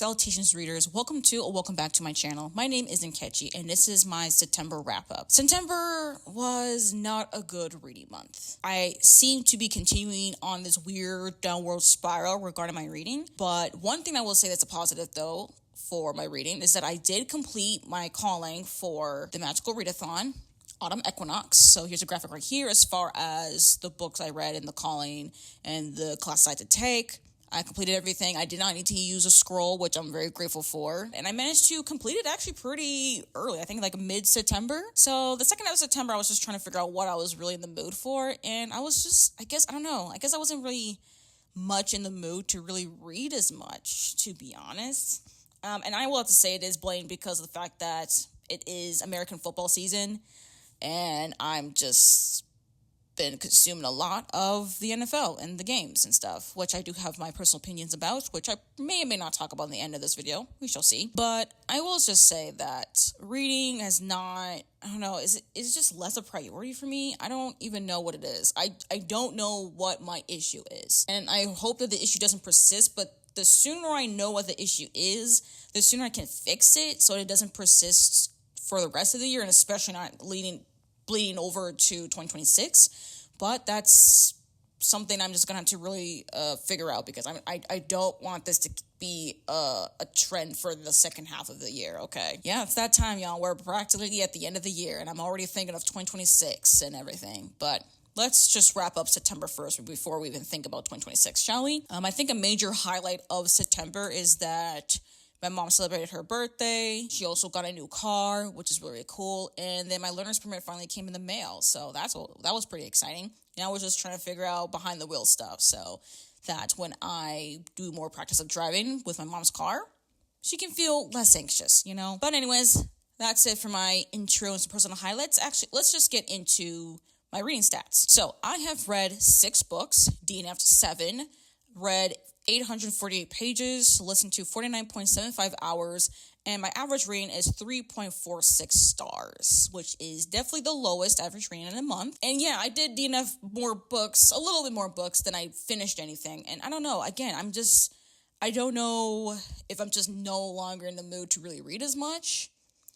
Salutations readers, welcome to or welcome back to my channel. My name is Nkechi and this is my September wrap-up. September was not a good reading month. I seem to be continuing on this weird downward spiral regarding my reading, but one thing I will say that's a positive though for my reading is that I did complete my calling for the Magical Readathon Autumn Equinox. So here's a graphic right here as far as the books I read in the calling and the class I had to take. I completed everything. I did not need to use a scroll, which I'm very grateful for. And I managed to complete it actually pretty early. I think like mid-September. So the second half of September, I was just trying to figure out what I was really in the mood for. And I was just, I guess I wasn't really much in the mood to really read as much, to be honest. And I will have to say it is blamed because of the fact that it is American football season. And I'm just been consuming a lot of the NFL and the games and stuff, which I do have my personal opinions about, which I may or may not talk about in the end of this video. We shall see. But I will just say that reading has not, is it just less a priority for me? I don't even know what it is. I don't know what my issue is. And I hope that the issue doesn't persist, but the sooner I know what the issue is, the sooner I can fix it so it doesn't persist for the rest of the year and especially not bleeding over to 2026. But that's something I'm just gonna have to really figure out because I don't want this to be a trend for the second half of the year. Okay, yeah, it's that time, y'all. We're practically at the end of the year and I'm already thinking of 2026 and everything. But let's just wrap up September 1st before we even think about 2026, shall we? I think a major highlight of September is that my mom celebrated her birthday. She also got a new car, which is really cool. And then my learner's permit finally came in the mail. So that was pretty exciting. Now we're just trying to figure out behind the wheel stuff. So that when I do more practice of driving with my mom's car, she can feel less anxious, But anyways, that's it for my intro and some personal highlights. Actually, let's just get into my reading stats. So I have read 6 books, DNFs 7, read 848 pages, listened to 49.75 hours, and my average rating is 3.46 stars, which is definitely the lowest average rating in a month. And yeah, I did DNF a little bit more books than I finished anything. And I don't know, again, I don't know if I'm just no longer in the mood to really read as much,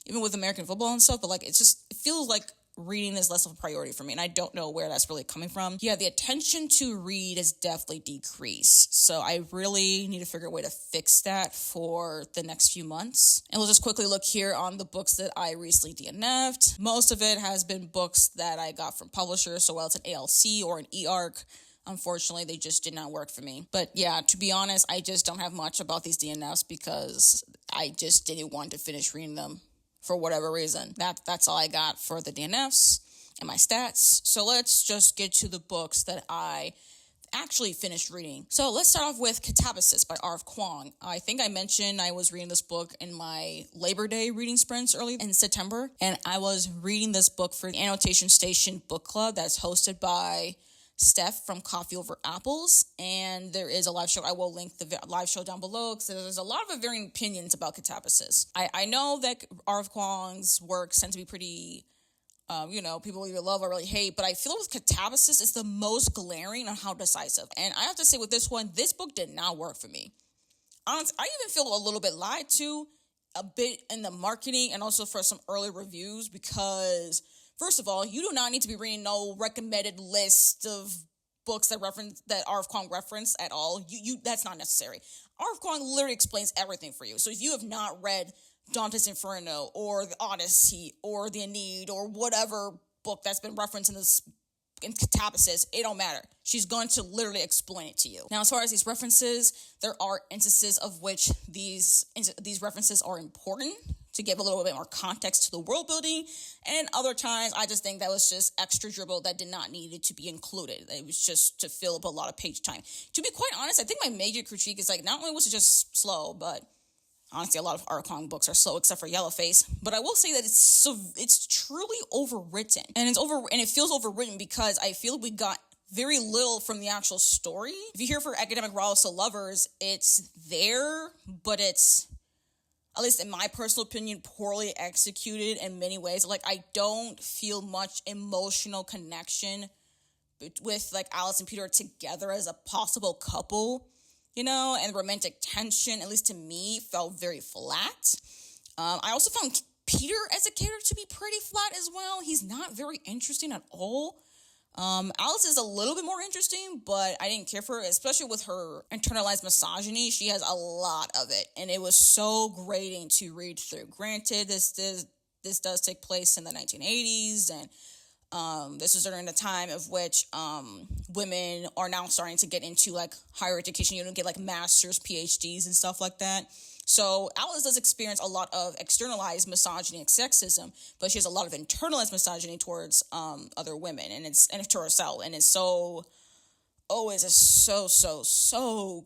even with American football and stuff, but it feels like reading is less of a priority for me, and I don't know where that's really coming from. Yeah, the attention to read has definitely decreased, so I really need to figure out a way to fix that for the next few months. And we'll just quickly look here on the books that I recently DNF'd. Most of it has been books that I got from publishers, so whether it's an ALC or an eARC, unfortunately, they just did not work for me. But yeah, to be honest, I just don't have much about these DNFs because I just didn't want to finish reading them. For whatever reason. That's all I got for the DNFs and my stats. So let's just get to the books that I actually finished reading. So let's start off with Katabasis by Kuang. I think I mentioned I was reading this book in my Labor Day reading sprints early in September. And I was reading this book for the Annotation Station Book Club that's hosted by Steph from Coffee Over Apples, and there is a live show. I will link the live show down below because there's a lot of varying opinions about Katabasis. I know that R.F. Kuang's works tend to be pretty, people either love or really hate, but I feel with Katabasis it's the most glaring on how decisive. And I have to say with this one, this book did not work for me. Honestly, I even feel a little bit lied to a bit in the marketing and also for some early reviews because first of all, you do not need to be reading no recommended list of books that R.F. Kuang referenced at all. You that's not necessary. R.F. Kuang literally explains everything for you. So if you have not read Dante's Inferno or the Odyssey or the Aeneid or whatever book that's been referenced in Katabasis, it don't matter. She's going to literally explain it to you. Now, as far as these references, there are instances of which these references are important to give a little bit more context to the world building, and other times I just think that was just extra dribble that did not need it to be included. It was just to fill up a lot of page time. To be quite honest, I think my major critique is not only was it just slow, but honestly, a lot of R.F. Kuang books are slow except for Yellowface. But I will say that it's truly overwritten, and it feels overwritten because I feel we got very little from the actual story. If you hear for academic raw to lovers, it's there, but it's, at least in my personal opinion, poorly executed in many ways. I don't feel much emotional connection with Alice and Peter together as a possible couple. and romantic tension, at least to me, felt very flat. I also found Peter as a character to be pretty flat as well. He's not very interesting at all. Alice is a little bit more interesting, but I didn't care for her, especially with her internalized misogyny. She has a lot of it, and it was so grating to read through. Granted, this does take place in the 1980s, and this is during the time of which women are now starting to get into like higher education. You don't get like masters, PhDs, and stuff like that. So Alice does experience a lot of externalized misogyny and sexism, but she has a lot of internalized misogyny towards other women and to herself. And it's so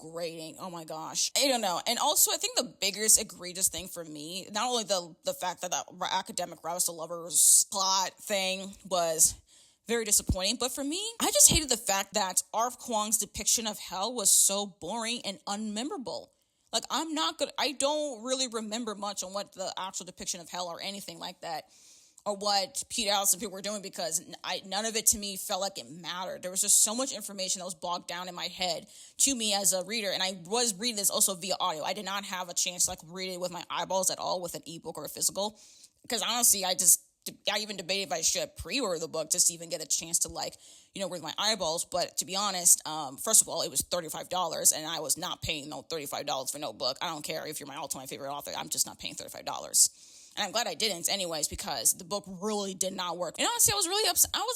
grating. Oh my gosh. I don't know. And also I think the biggest egregious thing for me, not only the fact that the academic rouse to lovers plot thing was very disappointing, but for me, I just hated the fact that R.F. Kuang's depiction of hell was so boring and unmemorable. Like, I don't really remember much on what the actual depiction of hell or anything like that, or what Peter, Alice, and people were doing, because none of it to me felt like it mattered. There was just so much information that was bogged down in my head to me as a reader, and I was reading this also via audio. I did not have a chance to, like, read it with my eyeballs at all with an ebook or a physical, because honestly, I even debated if I should pre-order the book just to even get a chance to, like, read my eyeballs. But to be honest, first of all, it was $35, and I was not paying no $35 for no book. I don't care if you're my all-time favorite author. I'm just not paying $35. And I'm glad I didn't anyways, because the book really did not work. And honestly, I was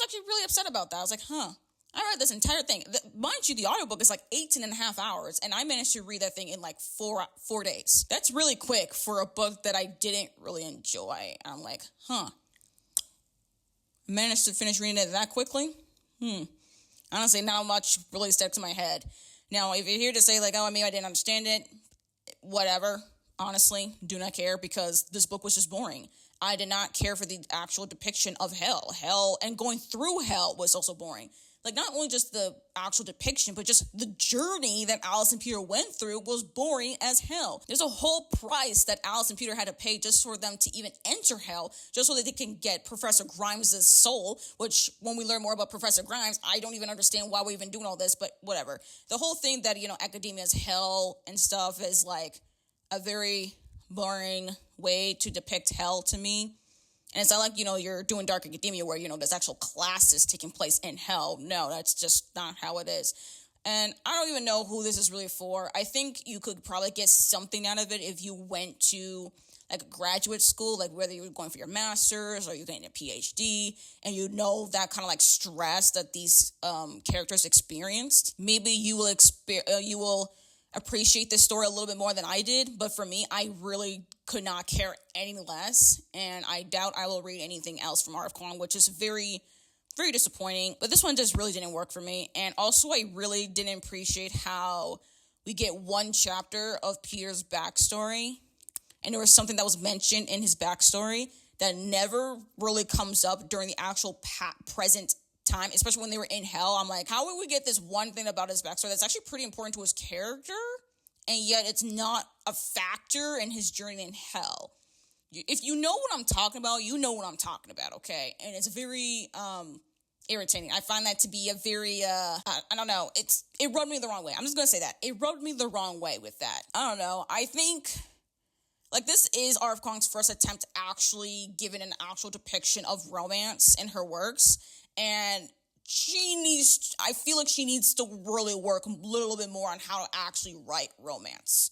actually really upset about that. I was like, I read this entire thing. Mind you, the audiobook is like 18 and a half hours, and I managed to read that thing in like 4 days. That's really quick for a book that I didn't really enjoy. And I'm like, managed to finish reading it that quickly? Honestly, not much really stuck to my head. Now, if you're here to say, like, maybe I didn't understand it, whatever, honestly, do not care, because this book was just boring. I did not care for the actual depiction of hell. Hell, and going through hell was also boring. Like, not only just the actual depiction, but just the journey that Alice and Peter went through was boring as hell. There's a whole price that Alice and Peter had to pay just for them to even enter hell, just so that they can get Professor Grimes' soul, which, when we learn more about Professor Grimes, I don't even understand why we're even doing all this, but whatever. The whole thing that, academia's hell and stuff is, like, a very boring way to depict hell to me. And it's not like, you're doing dark academia where, there's actual classes taking place in hell. No, that's just not how it is. And I don't even know who this is really for. I think you could probably get something out of it if you went to, like, a graduate school, like whether you were going for your master's or you're getting a PhD, and that kind of, like, stress that these characters experienced. Maybe you will appreciate this story a little bit more than I did, but for me, I really could not care any less, and I doubt I will read anything else from R.F. Kuang, which is very, very disappointing. But this one just really didn't work for me, and also I really didn't appreciate how we get one chapter of Peter's backstory, and there was something that was mentioned in his backstory that never really comes up during the actual present time, especially when they were in hell. I'm like, how would we get this one thing about his backstory that's actually pretty important to his character, and yet it's not a factor in his journey in hell? If you know what I'm talking about, you know what I'm talking about, okay? And it's very irritating. I find that to be a very, I don't know, it rubbed me the wrong way. I'm just going to say that. It rubbed me the wrong way with that. I don't know. I think, like, this is R.F. Kuang's first attempt actually giving an actual depiction of romance in her works. And I feel like she needs to really work a little bit more on how to actually write romance.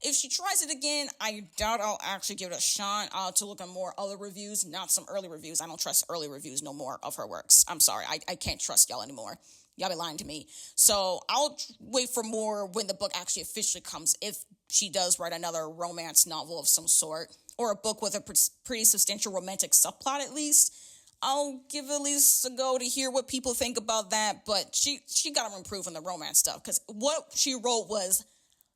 If she tries it again, I doubt I'll actually give it a shot. I'll have to look at more other reviews, not some early reviews. I don't trust early reviews no more of her works. I'm sorry. I can't trust y'all anymore. Y'all be lying to me. So I'll wait for more when the book actually officially comes, if she does write another romance novel of some sort, or a book with a pretty substantial romantic subplot at least. I'll give at least a go to hear what people think about that, but she got to improve on the romance stuff, because what she wrote was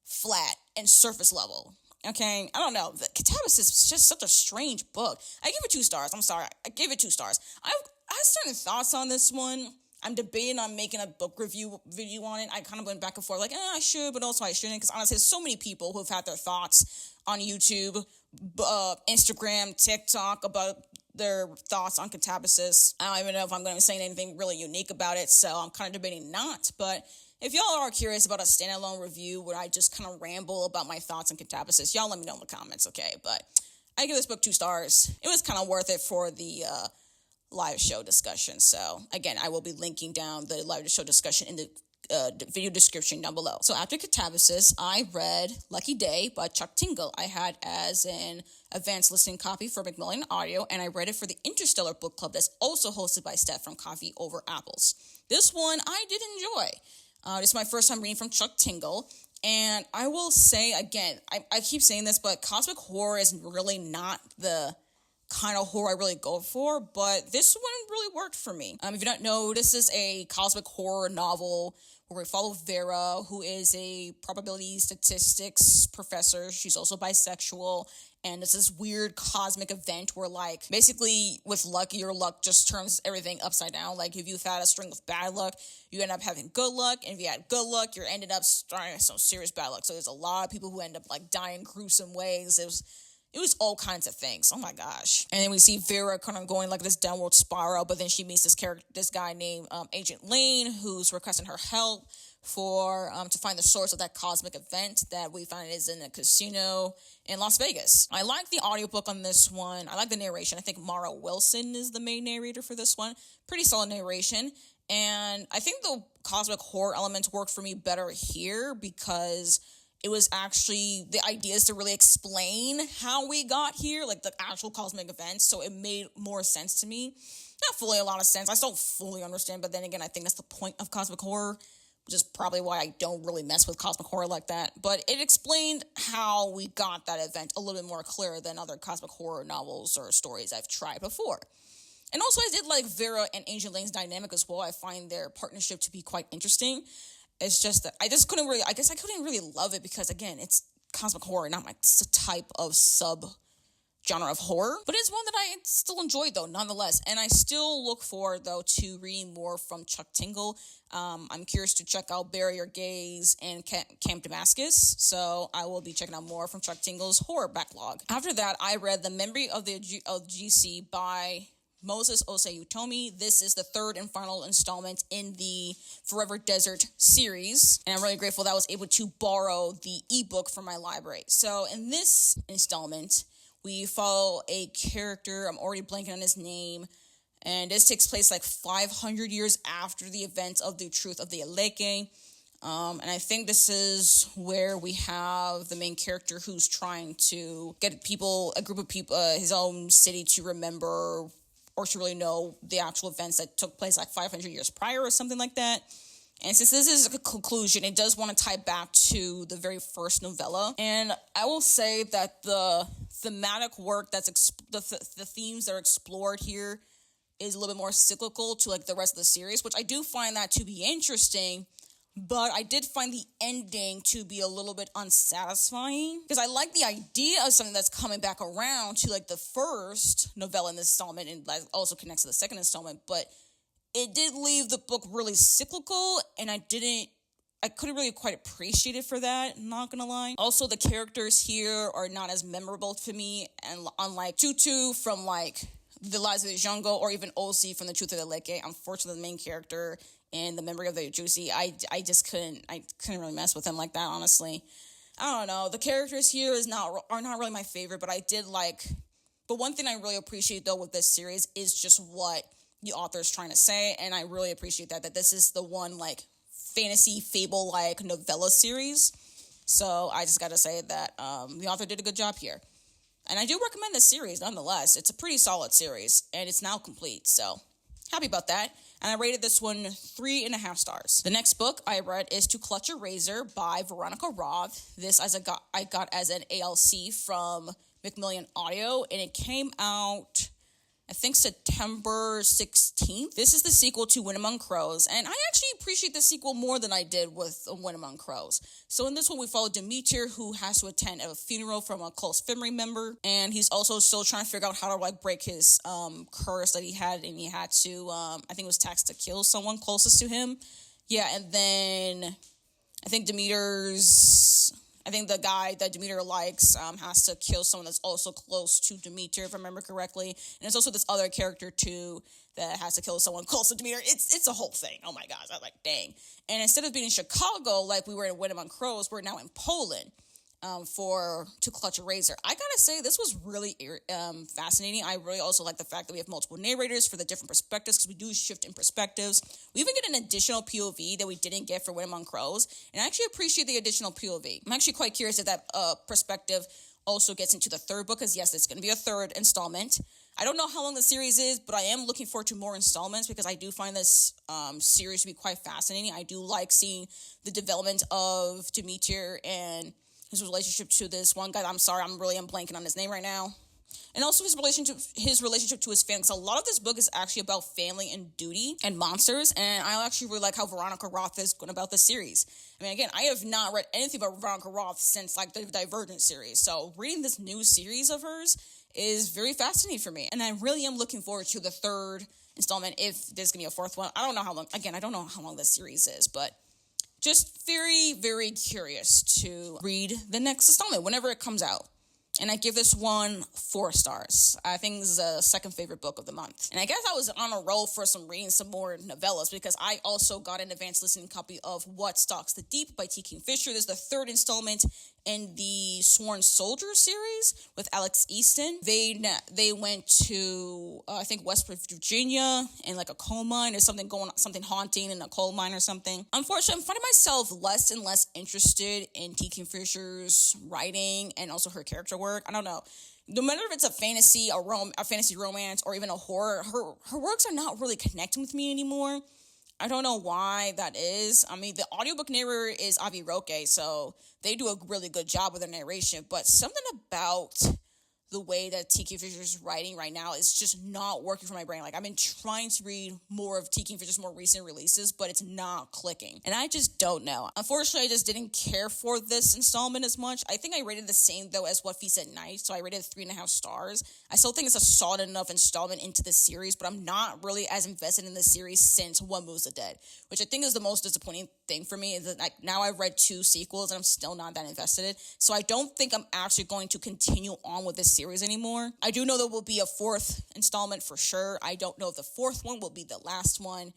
flat and surface level, okay? I don't know. The Katabasis is just such a strange book. I give it 2 stars. I'm sorry. I gave it 2 stars. I have certain thoughts on this one. I'm debating on making a book review video on it. I kind of went back and forth, like, I should, but also I shouldn't, because honestly, there's so many people who've had their thoughts on YouTube, Instagram, TikTok about their thoughts on Katabasis. I don't even know if I'm going to be saying anything really unique about it, so I'm kind of debating not. But If y'all are curious about a standalone review where I just kind of ramble about my thoughts on Katabasis, y'all let me know in the comments, okay? But I give this book 2 stars. It was kind of worth it for the live show discussion. So, again, I will be linking down the live show discussion in the video description down below. So after Katabasis, I read Lucky Day by Chuck Tingle. I had as an advanced listening copy for Macmillan Audio, and I read it for the Interstellar Book Club that's also hosted by Steph from Coffee Over Apples. This one I did enjoy. This is my first time reading from Chuck Tingle, and I will say, again, I keep saying this, but cosmic horror is really not the kind of horror I really go for, but this one really worked for me. If you don't know, this is a cosmic horror novel where we follow Vera, who is a probability statistics professor. She's also bisexual, and it's this weird cosmic event where, like, basically with luck, your luck just turns everything upside down. Like, if you've had a string of bad luck, you end up having good luck, and if you had good luck, you're ended up starting some serious bad luck. So there's a lot of people who end up, like, dying gruesome ways. It was all kinds of things. Oh my gosh. And then we see Vera kind of going like this downward spiral, but then she meets this guy named Agent Lane, who's requesting her help for to find the source of that cosmic event that we find is in a casino in Las Vegas. I like the audiobook on this one. I like the narration. I think Mara Wilson is the main narrator for this one. Pretty solid narration. And I think the cosmic horror elements worked for me better here because it was actually the idea is to really explain how we got here, like the actual cosmic events. So it made more sense to me. Not fully a lot of sense. I still fully understand, but then again, I think that's the point of cosmic horror, which is probably why I don't really mess with cosmic horror like that. But it explained how we got that event a little bit more clear than other cosmic horror novels or stories I've tried before. And also, I did like Vera and Angel Lane's dynamic as well. I find their partnership to be quite interesting. It's just that I couldn't really love it because, again, it's cosmic horror, not my type of sub-genre of horror. But it's one that I still enjoyed, though, nonetheless. And I still look forward, though, to reading more from Chuck Tingle. I'm curious to check out Bury Your Gaze and Camp Damascus. So I will be checking out more from Chuck Tingle's horror backlog. After that, I read The Memory of the Ogisi by Moses Osei Utomi. This is the third and final installment in the Forever Desert series, and I'm really grateful that I was able to borrow the ebook from my library. So in this installment, we follow a character, I'm already blanking on his name, and this takes place like 500 years after the events of the Truth of the Aleke. And I think this is where we have the main character who's trying to get a group of people, his own city to remember or to really know the actual events that took place like 500 years prior or something like that. And since this is a conclusion, it does want to tie back to the very first novella. And I will say that the thematic work the themes that are explored here is a little bit more cyclical to like the rest of the series, which I do find that to be interesting. But I did find the ending to be a little bit unsatisfying because I like the idea of something that's coming back around to like the first novella in this installment, and that also connects to the second installment. But it did leave the book really cyclical, and I couldn't really quite appreciate it for that, not gonna lie. Also, the characters here are not as memorable to me, and unlike Tutu from like The Lives of the Jungle or even Osi from The Truth of the Leke, unfortunately the main character in The Memory of the Ogisi, I couldn't really mess with him like that, honestly. I don't know. The characters here are not really my favorite, but I did like. But one thing I really appreciate though with this series is just what the author is trying to say, and I really appreciate that this is the one like fantasy fable like novella series. So I just got to say that the author did a good job here, and I do recommend this series nonetheless. It's a pretty solid series, and it's now complete. So happy about that. And I rated this one 3.5 stars. The next book I read is To Clutch a Razor by Veronica Roth. This I got as an ALC from Macmillan Audio, and it came out, I think, September 16th. This is the sequel to Wind Among Crows, and I actually appreciate the sequel more than I did with Wind Among Crows. So in this one, we follow Demeter, who has to attend a funeral from a close family member, and he's also still trying to figure out how to like break his curse that he had, and he had to, I think it was taxed to kill someone closest to him. Yeah, and then I think Demeter's I think the guy that Demeter likes has to kill someone that's also close to Demeter, if I remember correctly. And there's also this other character, too, that has to kill someone close to Demeter. It's a whole thing. Oh, my gosh. I'm like, dang. And instead of being in Chicago, like we were in When Among Crows, we're now in Poland. To clutch a razor. I gotta say, this was really fascinating. I really also like the fact that we have multiple narrators for the different perspectives, because we do shift in perspectives. We even get an additional POV that we didn't get for When Among Crows, and I actually appreciate the additional POV. I'm actually quite curious if that perspective also gets into the third book, because yes, it's going to be a third installment. I don't know how long the series is, but I am looking forward to more installments, because I do find this series to be quite fascinating. I do like seeing the development of Demeter and his relationship to this one guy. I'm blanking on his name right now. And also his relationship to his family. So a lot of this book is actually about family and duty and monsters. And I actually really like how Veronica Roth is going about this series. I mean, again, I have not read anything about Veronica Roth since like the Divergent series. So reading this new series of hers is very fascinating for me. And I really am looking forward to the third installment, if there's going to be a fourth one. I don't know how long this series is, but just very, very curious to read the next installment whenever it comes out. And I give this one 4 stars. I think this is a second favorite book of the month. And I guess I was on a roll for reading some more novellas, because I also got an advanced listening copy of What Stalks the Deep by T. Kingfisher. This is the third installment in the Sworn Soldier series with Alex Easton. They went to, I think, West Virginia in like a coal mine or something haunting in a coal mine or something. Unfortunately, I'm finding myself less and less interested in T. Kingfisher's writing and also her character work. I don't know. No matter if it's a fantasy, a fantasy romance, or even a horror, her works are not really connecting with me anymore. I don't know why that is. I mean, the audiobook narrator is Avi Roque, so they do a really good job with their narration, but something about the way that T. Kingfisher's writing right now is just not working for my brain. Like, I've been trying to read more of T. Kingfisher's more recent releases, but it's not clicking. And I just don't know. Unfortunately, I just didn't care for this installment as much. I think I rated the same, though, as What Feast at Night, so I rated 3.5 stars. I still think it's a solid enough installment into the series, but I'm not really as invested in the series since One Moves the Dead, which I think is the most disappointing thing for me, is that like now I've read 2 sequels and I'm still not that invested. So I don't think I'm actually going to continue on with this series anymore. I do know there will be a 4th installment for sure. I don't know if the 4th one will be the last one.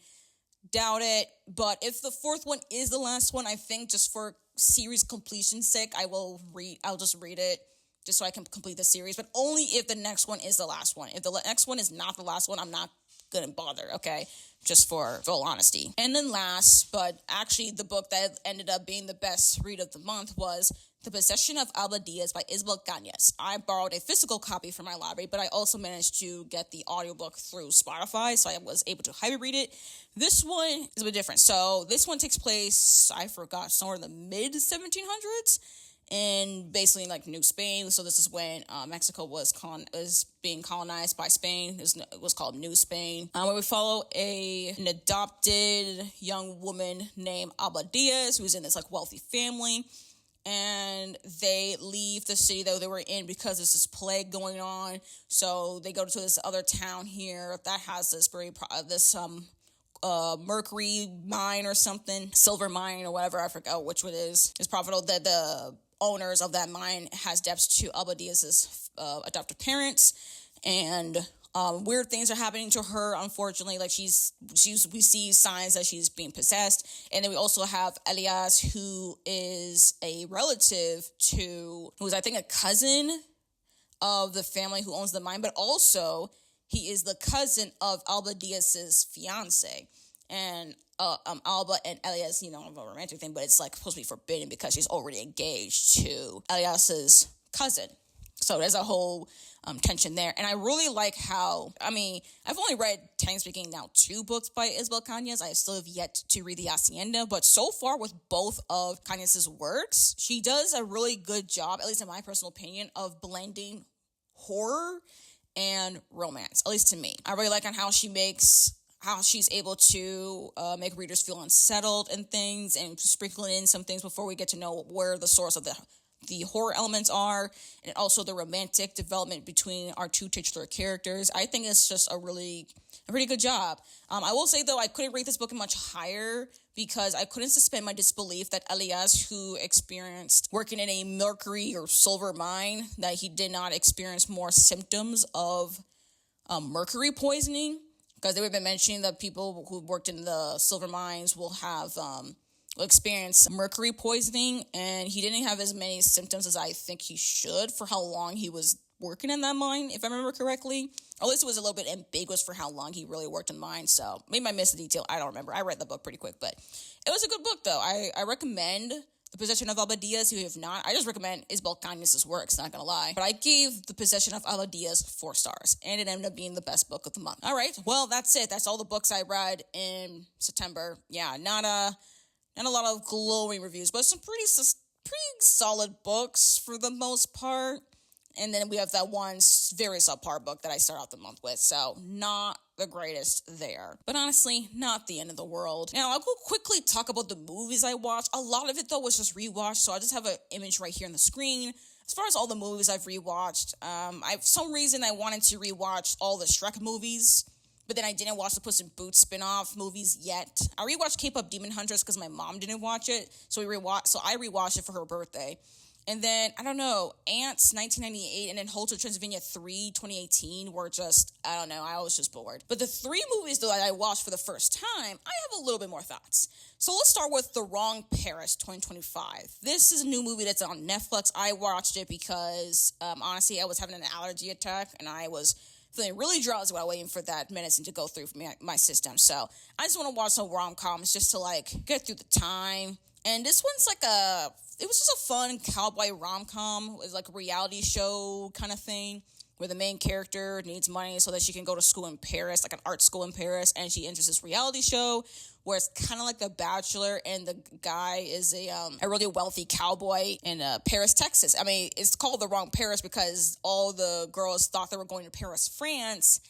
Doubt it. But if the 4th one is the last one, I think just for series completion's sake, I'll just read it just so I can complete the series, but only if the next one is the last one. If the next one is not the last one, I'm not gonna bother, okay? Just for full honesty. And then last, but actually the book that ended up being the best read of the month was The Possession of Alba Díaz by Isabel Cañas. I borrowed a physical copy from my library, but I also managed to get the audiobook through Spotify, so I was able to hybrid read it. This one is a bit different. So this one takes place, I forgot, somewhere in the mid-1700s. In basically like New Spain. So this is when Mexico was being colonized by Spain. It was called New Spain. Where we follow an adopted young woman named Alba Díaz, who's in this like wealthy family. And they leave the city that they were in because there's this plague going on. So they go to this other town here that has this mercury mine or something, silver mine or whatever, I forgot which one it is. It's profitable that the owners of that mine has debts to Alba Díaz's adoptive parents, and weird things are happening to her, unfortunately. Like we see signs that she's being possessed. And then we also have Elias, who is a relative who's I think a cousin of the family who owns the mine, but also he is the cousin of Alba Díaz's fiance. And Alba and Elias, have a romantic thing, but it's like supposed to be forbidden because she's already engaged to Elias's cousin. So there's a whole tension there. And I really like how, I've only read, technically speaking, now 2 books by Isabel Cañas. I still have yet to read The Hacienda, but so far with both of Cañas' works, she does a really good job, at least in my personal opinion, of blending horror and romance, at least to me. I really like on how she's able to make readers feel unsettled and things, and sprinkling in some things before we get to know where the source of the horror elements are, and also the romantic development between our 2 titular characters. I think it's just a pretty good job. I will say, though, I couldn't rate this book much higher because I couldn't suspend my disbelief that Elias, who experienced working in a mercury or silver mine, that he did not experience more symptoms of mercury poisoning, because they would have been mentioning that people who worked in the silver mines will experience mercury poisoning, and he didn't have as many symptoms as I think he should for how long he was working in that mine, if I remember correctly. Or at least it was a little bit ambiguous for how long he really worked in mine, so maybe I missed a detail. I don't remember. I read the book pretty quick, but it was a good book, though. I recommend The Possession of Alba Díaz. If you have not, I just recommend Isabel Cañas' works, not gonna lie. But I gave The Possession of Alba Díaz 4 stars, and it ended up being the best book of the month. All right, well, that's it. That's all the books I read in September. Yeah, not a lot of glowing reviews, but some pretty solid books for the most part. And then we have that one very subpar book that I start out the month with. So not the greatest there. But honestly, not the end of the world. Now, I'll go quickly talk about the movies I watched. A lot of it, though, was just rewatched. So I just have an image right here on the screen. As far as all the movies I've rewatched, for some reason I wanted to rewatch all the Shrek movies. But then I didn't watch the Puss in Boots spinoff movies yet. I rewatched K-Pop Demon Hunters because my mom didn't watch it. So I rewatched it for her birthday. And then, I don't know, Ants 1998 and then Hotel Transylvania 3 2018 were just, I don't know, I was just bored. But the 3 movies that I watched for the first time, I have a little bit more thoughts. So let's start with The Wrong Paris 2025. This is a new movie that's on Netflix. I watched it because, honestly, I was having an allergy attack and I was feeling really drowsy while waiting for that medicine to go through my system. So I just want to watch some rom-coms just to, get through the time. And this one's it was just a fun cowboy rom-com. It was like a reality show kind of thing where the main character needs money so that she can go to school in Paris, like an art school in Paris, and she enters this reality show where it's kind of like The Bachelor, and the guy is a really wealthy cowboy in Paris, Texas. I mean, it's called The Wrong Paris because all the girls thought they were going to Paris, France,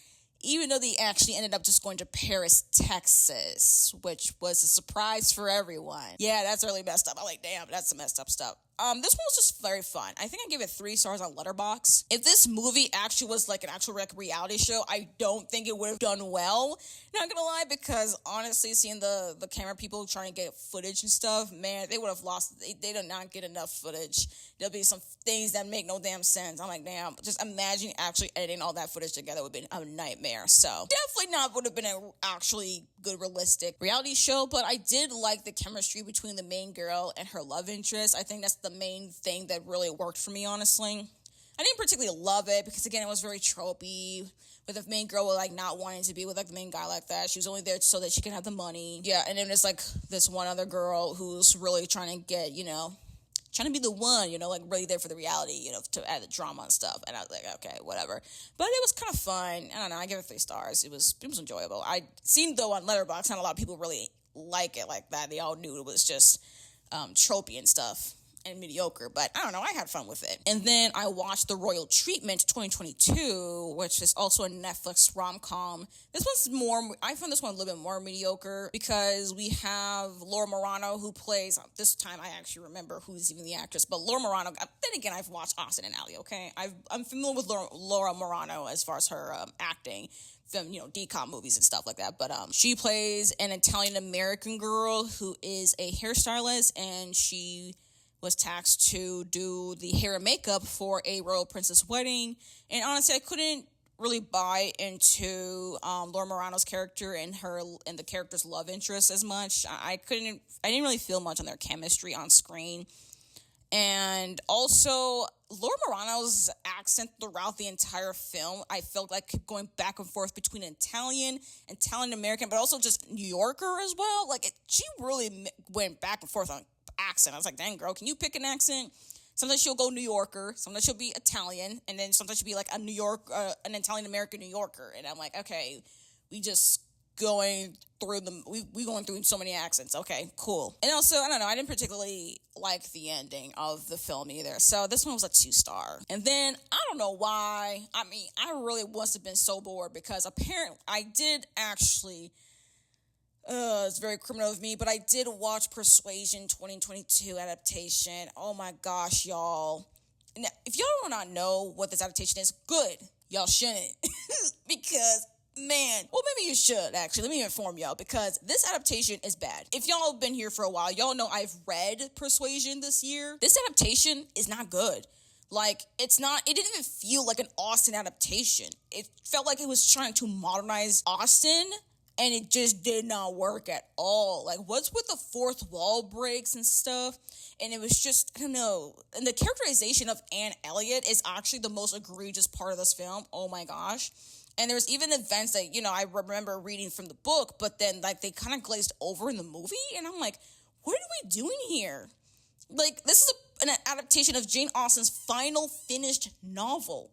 even though they actually ended up just going to Paris, Texas, which was a surprise for everyone. Yeah, that's really messed up. I'm like, damn, that's some messed up stuff. This one was just very fun. I think I gave it 3 stars on Letterboxd. If this movie actually was like an actual reality show, I don't think it would have done well. Not gonna lie, because honestly, seeing the camera people trying to get footage and stuff, man, they would have lost. They did not get enough footage. There'll be some things that make no damn sense. I'm like, damn, just imagine actually editing all that footage together would have been a nightmare. So definitely not would have been an actually good, realistic reality show, but I did like the chemistry between the main girl and her love interest. I think that's the main thing that really worked for me, honestly. I didn't particularly love it because, again, it was very tropey, with the main girl not wanting to be with the main guy like that. She was only there so that she could have the money. Yeah, and then there's this one other girl who's really trying to get, trying to be the one, really there for the reality, to add the drama and stuff. And I was like, okay, whatever. But it was kind of fun. I don't know. I give it 3 stars. It was enjoyable. I seen, though, on Letterboxd, not a lot of people really like it like that. They all knew it was just tropey and stuff and mediocre, but I don't know, I had fun with it. And then I watched The Royal Treatment 2022, which is also a Netflix rom-com. I found this one a little bit more mediocre because we have Laura Marano, who plays, this time I actually remember who's even the actress, but Laura Marano, then again, I've watched Austin and Ally, okay? I'm familiar with Laura Marano as far as her acting, from, decom movies and stuff like that, but she plays an Italian-American girl who is a hairstylist, and she was tasked to do the hair and makeup for a royal princess wedding. And honestly, I couldn't really buy into Laura Marano's character and the character's love interest as much. I didn't really feel much on their chemistry on screen. And also, Laura Marano's accent throughout the entire film, I felt like kept going back and forth between Italian American, but also just New Yorker as well. She really went back and forth on accent. I was like, dang, girl, can you pick an accent? Sometimes she'll go New Yorker, sometimes she'll be Italian, and then sometimes she'll be like an Italian American New Yorker. And I'm like, okay, we just going through we going through so many accents. Okay, cool. And also, I don't know, I didn't particularly like the ending of the film either. So this one was a 2-star. And then I don't know why. I mean, I really must have been so bored because apparently I did actually. It's very criminal of me, but I did watch Persuasion 2022 adaptation. Oh my gosh, y'all. Now, if y'all do not know what this adaptation is, good. Y'all shouldn't. Because Man, well, maybe you should, actually. Let me inform y'all, because this adaptation is bad. If y'all have been here for a while, y'all know I've read Persuasion this year. This adaptation is not good. Like, it didn't even feel like an Austen adaptation. It felt like it was trying to modernize Austen, and it just did not work at all. Like, what's with the fourth wall breaks and stuff? And it was just, I don't know. And the characterization of Anne Elliot is actually the most egregious part of this film. Oh my gosh. And there's even events that, I remember reading from the book, but then, like, they kind of glazed over in the movie. And I'm like, what are we doing here? Like, this is an adaptation of Jane Austen's final finished novel.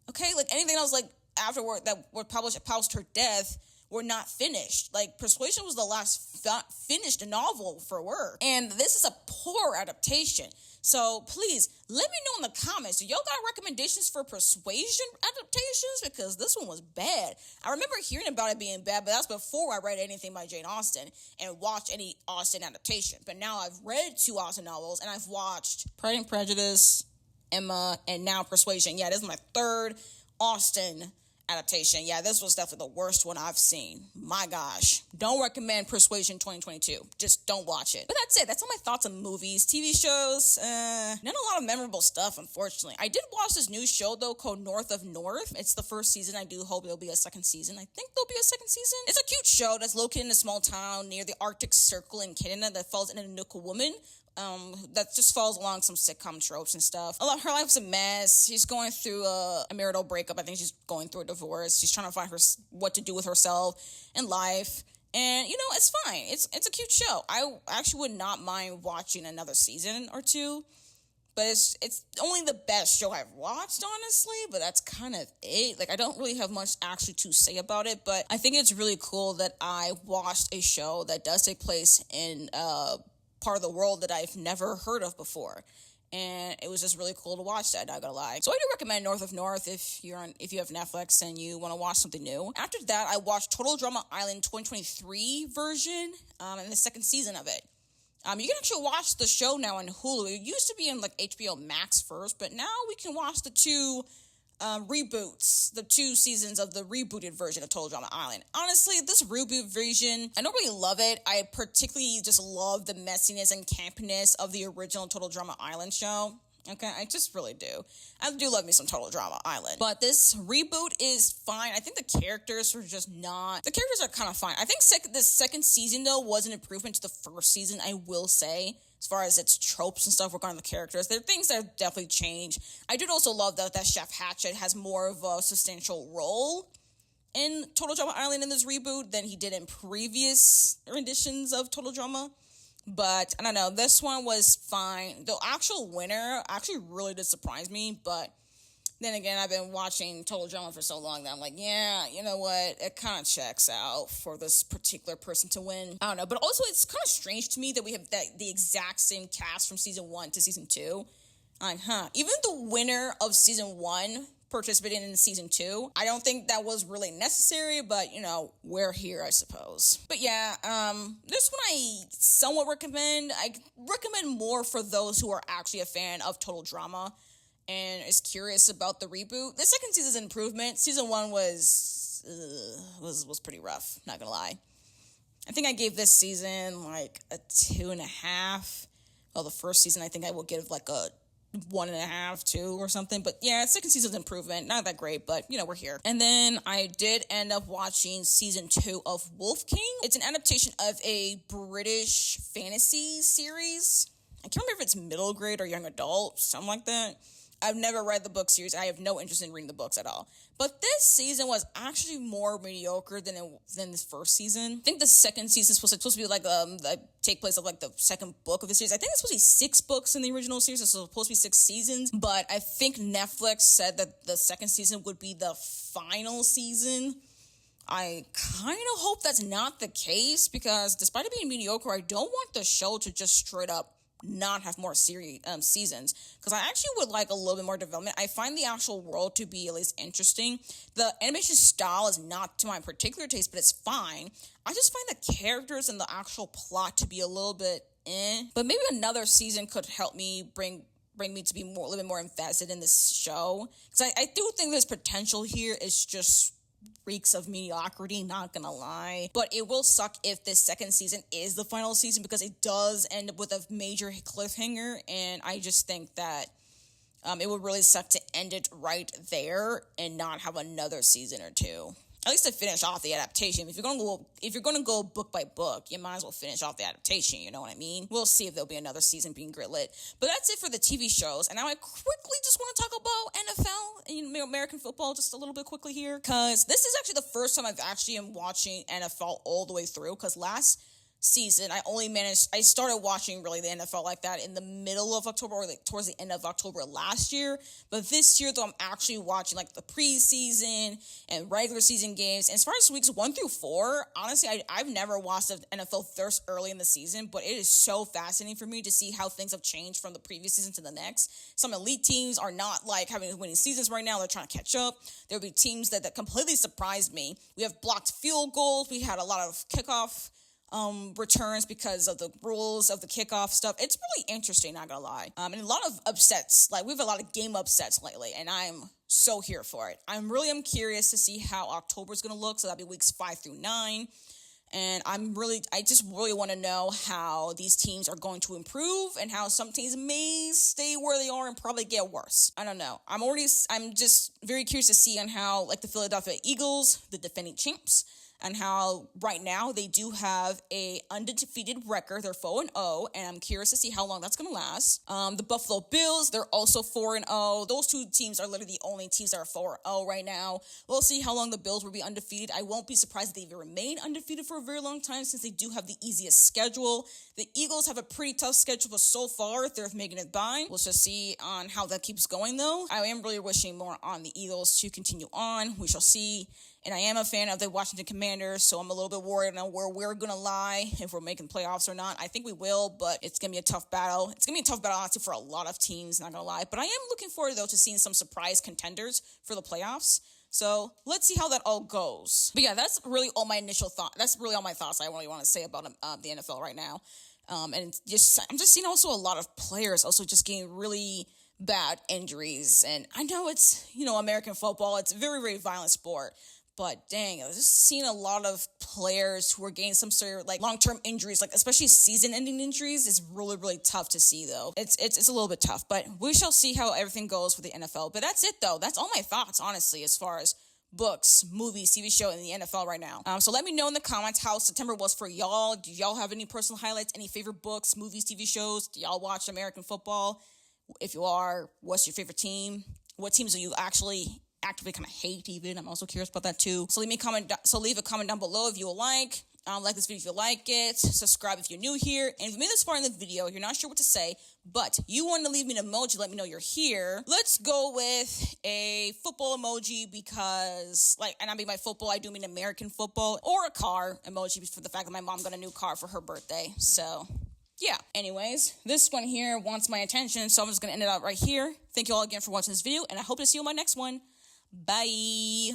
Okay? Like, anything else, like, afterward that were published post her death were not finished. Like, Persuasion was the last finished novel for her. And this is a poor adaptation. So, please, let me know in the comments. Do y'all got recommendations for Persuasion adaptations? Because this one was bad. I remember hearing about it being bad, but that's before I read anything by Jane Austen and watched any Austen adaptation. But now I've read 2 Austen novels, and I've watched Pride and Prejudice, Emma, and now Persuasion. Yeah, this is my 3rd Austen adaptation. Yeah, this was definitely the worst one I've seen. My gosh. Don't recommend Persuasion 2022. Just don't watch it. But that's it. That's all my thoughts on movies. TV shows, not a lot of memorable stuff, unfortunately. I did watch this new show, though, called North of North. It's the 1st season. I do hope there'll be a 2nd season. I think there'll be a 2nd season. It's a cute show that's located in a small town near the Arctic Circle in Canada that follows an Inuka woman that just follows along some sitcom tropes and stuff. Her life's a mess. She's going through a marital breakup. I think she's going through a divorce. She's trying to find what to do with herself and life. And, it's fine. It's a cute show. I actually would not mind watching another season or 2. But it's only the best show I've watched, honestly. But that's kind of it. Like, I don't really have much actually to say about it. But I think it's really cool that I watched a show that does take place in part of the world that I've never heard of before, and it was just really cool to watch that, not gonna lie. So I do recommend North of North if you have Netflix and you want to watch something new. After that, I watched Total Drama Island 2023 version and the 2nd season of it. You can actually watch the show now on Hulu. It used to be on like HBO Max first, but now we can watch the 2 reboots, the 2 seasons of the rebooted version of Total Drama Island. Honestly, this reboot version, I don't really love it. I particularly just love the messiness and campiness of the original Total Drama Island show. Okay, I just really do. I do love me some Total Drama Island. But this reboot is fine. I think the characters are just not... The characters are kind of fine. I think the 2nd season, though, was an improvement to the 1st season, I will say. As far as its tropes and stuff regarding the characters, there are things that have definitely changed. I did also love that Chef Hatchet has more of a substantial role in Total Drama Island in this reboot than he did in previous renditions of Total Drama. But, I don't know, this one was fine. The actual winner actually really did surprise me, but then again, I've been watching Total Drama for so long that I'm like, yeah, you know what, it kind of checks out for this particular person to win. I don't know, but also it's kind of strange to me that we have the exact same cast from season 1 to season 2. Like, even the winner of season 1 participating in season 2, I don't think that was really necessary, but, we're here, I suppose. But yeah, this one I somewhat recommend. I recommend more for those who are actually a fan of Total Drama and is curious about the reboot. The 2nd season's improvement. Season 1 was pretty rough, not gonna lie. I think I gave this season like a 2.5. Well, the 1st season I think I will give like a 1.5, 2 or something. But yeah, 2nd season's improvement. Not that great, but we're here. And then I did end up watching season 2 of Wolf King. It's an adaptation of a British fantasy series. I can't remember if it's middle grade or young adult, something like that. I've never read the book series. I have no interest in reading the books at all. But this season was actually more mediocre than this 1st season. I think the 2nd season is supposed to be like take place of like the 2nd book of the series. I think it's supposed to be 6 books in the original series. It's supposed to be 6 seasons. But I think Netflix said that the 2nd season would be the final season. I kind of hope that's not the case, because despite it being mediocre, I don't want the show to just straight up not have more seasons, because I actually would like a little bit more development. I find the actual world to be at least interesting. The animation style is not to my particular taste, but it's fine. I just find the characters and the actual plot to be a little bit But maybe another season could help me bring me to be a little bit more invested in this show, because I do think there's potential here. It's just reeks of mediocrity, not gonna lie. But it will suck if this second season is the final season, because it does end up with a major cliffhanger, and I just think that it would really suck to end it right there and not have another season or two. At least to finish off the adaptation. If you're gonna go book by book, you might as well finish off the adaptation, you know what I mean? We'll see if there'll be another season being greenlit. But that's it for the TV shows. And now I quickly just want to talk about NFL and American football just a little bit quickly here. Because this is actually the first time I've actually am watching NFL all the way through. Because last season, I started watching really the NFL like that in the middle of October, or like towards the end of October last year. But this year, though, I'm actually watching like the preseason and regular season games. And as far as weeks 1 through 4, honestly, I've never watched the NFL this early in the season, but it is so fascinating for me to see how things have changed from the previous season to the next. Some elite teams are not like having winning seasons right now. They're trying to catch up. There'll be teams that completely surprised me. We have blocked field goals. We had a lot of kickoff returns because of the rules of the kickoff stuff. It's really interesting, not gonna lie. And a lot of upsets. Like, we have a lot of game upsets lately, and I'm so here for it. I'm curious to see how October's gonna look. So that'll be weeks 5 through 9. And I just really want to know how these teams are going to improve and how some teams may stay where they are and probably get worse. I don't know. I'm just very curious to see on how, like, the Philadelphia Eagles, the defending champs, and how right now they do have a undefeated record. They're 4-0, and I'm curious to see how long that's going to last. The Buffalo Bills, they're also 4-0. Those two teams are literally the only teams that are 4-0 right now. We'll see how long the Bills will be undefeated. I won't be surprised if they remain undefeated for a very long time, since they do have the easiest schedule. The Eagles have a pretty tough schedule, but so far they're making it by. We'll just see on how that keeps going, though. I am really wishing more on the Eagles to continue on. We shall see. And I am a fan of the Washington Commanders, so I'm a little bit worried on where we're going to lie, if we're making playoffs or not. I think we will, but it's going to be a tough battle. It's going to be a tough battle, honestly, for a lot of teams, not going to lie. But I am looking forward, though, to seeing some surprise contenders for the playoffs. So let's see how that all goes. But yeah, that's really all my initial thoughts. That's really all my thoughts I really want to say about the NFL right now. And I'm just seeing also a lot of players also just getting really bad injuries. And I know it's, American football. It's a very, very violent sport. But dang, I was just seeing a lot of players who are getting some sort of like long-term injuries, like especially season-ending injuries, is really, really tough to see, though. It's a little bit tough, but we shall see how everything goes for the NFL. But that's it, though. That's all my thoughts, honestly, as far as books, movies, TV show, and the NFL right now. So let me know in the comments how September was for y'all. Do y'all have any personal highlights, any favorite books, movies, TV shows? Do y'all watch American football? If you are, what's your favorite team? What teams do you actively kind of hate even? I'm also curious about that too. So leave a comment down below if you like. Like this video if you like it. Subscribe if you're new here. And if you made this far in the video, you're not sure what to say, but you want to leave me an emoji, let me know you're here. Let's go with a football emoji, because, and I mean by football, I do mean American football, or a car emoji for the fact that my mom got a new car for her birthday. So yeah. Anyways, this one here wants my attention, so I'm just going to end it out right here. Thank you all again for watching this video, and I hope to see you in my next one. Bye.